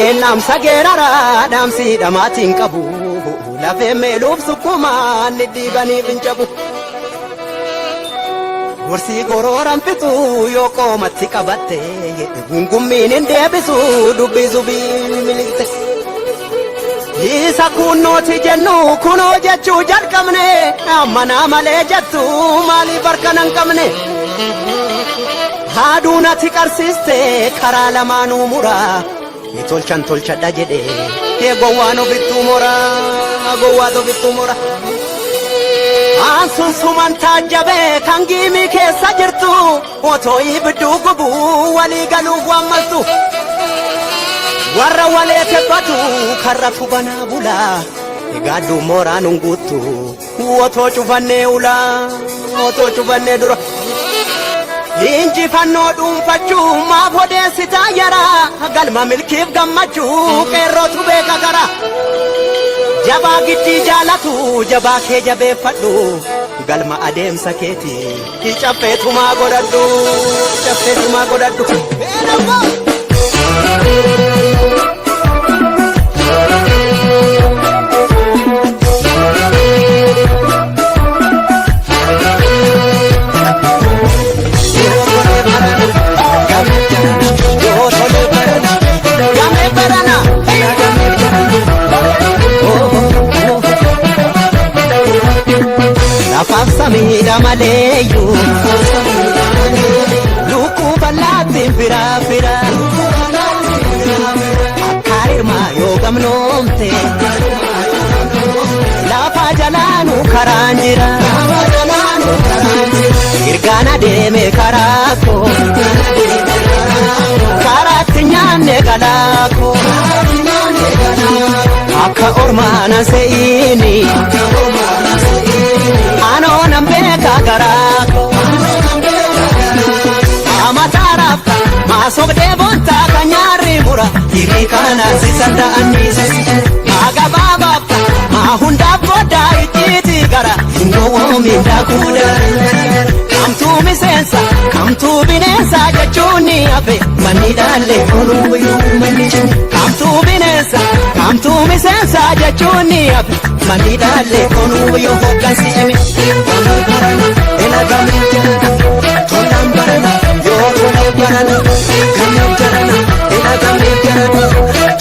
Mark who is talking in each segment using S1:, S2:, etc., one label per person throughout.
S1: Enam sagerara damsi damatin qabu lafe meeluf sukuma nidibani binjabu Gorsi gororan fitu yoko matti qabatte gungummin deebisu dubbisu bilimilite Isa kunnoti jennu kuno jechu jalqabne amana male jettu mali barkanan qabne Haaduna tiqarsiste kara lamanu mura Tolchan tolchadha jedhe gowwaano bittumora gowwaato bittumora Ansun suman taajjabe kan giimii keessa jirtu otoo ibidduu gubu walii galuuf waammaltu warra walee tebbatu karra tubanaa bula egaaddu mooraan hunguuttu otoo cufannee ula otoo cufannee dura Injifannoo dhuunfachuu maaf odeessitaa yara galma milkiif gammachuu qeerrootu beeka gara Jabaa giddii jaalatu jabaa kee jabeeffadhu galma adeemsa keeti caffeetumaa godhadhu caffeetumaa godhadhu Afaf samida maleyu Luku balatin fira fira Akarir ma yogam nomte Lafa jalanu karanjira Irgana deme karako Karatti nyanne galako Akka ormana seini Ano nambeka garako Amatarafta masobde bonta kanyari mura Irikana sisanda anizes Magababafta mahunda boda ititi gara Ingowo minda kuda Kamtu misensa kamtu binensa jachuni afe Manidale konuyo manijin Kamtu binensa kamtu misensa jachuni afe Manidale konuyo hokansi emi Tolam barana ela gamin jarana Tolam barana yo tolam barana Kanyam jarana ela gamin jarana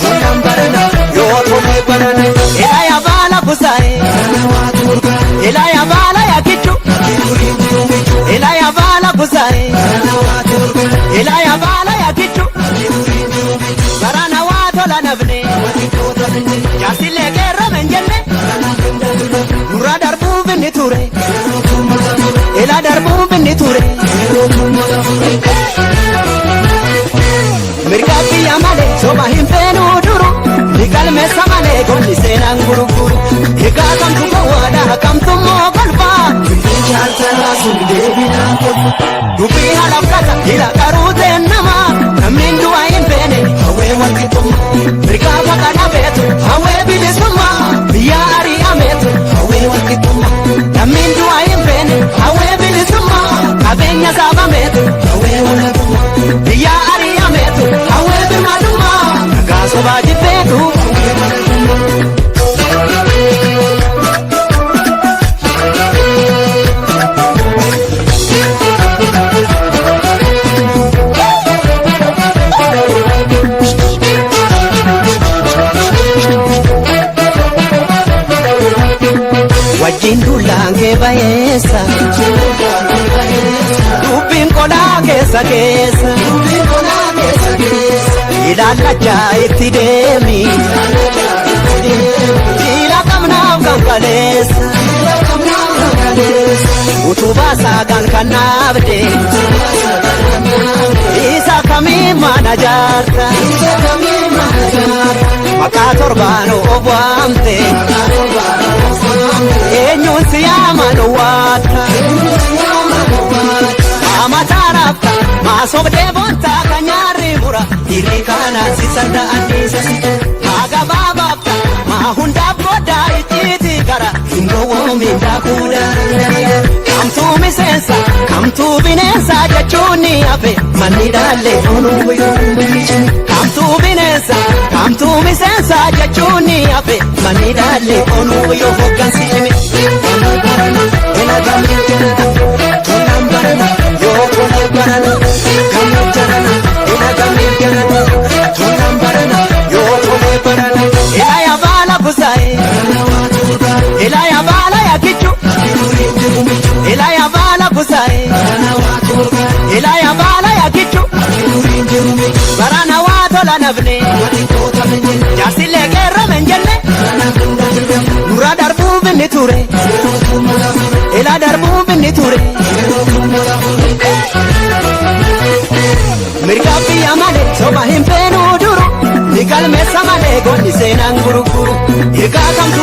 S1: Tolam barana yo tolam barana Ela ya bala kusae Ela ya bala ya kichu Ela ya bala kusae Ela ya bala ya kichu Barana wato la nabne Jasile gerra menjenne Nura darbu binni ture Ela darbu binni ture Mirgabi amale soba himpenu duru Nikal mesa male gomni senan guru guru Eka kam tuko wada kam tumo kalpa Binjal tara sumde bina kolpa Dubi halap kata ila karute nama Namin dua himpene hawe wakituma Mirgaba kana betu hawe bilisuma Biari ametu hawe wakituma Namin dua himpene hawe bilisuma Kabenya saba metu hawe wakituma Biari ametu hawe bimaduma Nagaso baji petu Wajin dulang ke bayesa Dupin kola kesa kesa Ilala jai tidemi Ila kamna kamkalesa Utuba sagan kanabde Isa kami manajarta Maka torbano obwamte Enyun siyaman wata Amatarafta masobde bonta kanyari mura Irikana sisanda anisa Magababafta mahunda boda ititi gara Ingowo minda kuda Kamtu misensa kamtu kamtuu bineensaa jechuun ni hafe manni dhaallee onuu yoo kamtuu bineensa kamtuu miseensaa jechuun ni hafe manni dhaallee onuu yoo hoggansi hime ela gamee jirta tolaan barana yoo tolaan barana gamee jarana ela gamee jirta tolaan barana yoo tolee barana ela yaabala busaa'e ela yaabala yaakichu ela yaabala busaa'e ela yaabala yaakichu barana waa tola nafne jaarsillee qeerrame hin jenne nurra darbuu binni ture ela darbuu binni ture mirga biyya malee soba hin feenuu duru ni galmeessa malee goonni seenaan guruguru hirgaa kamtu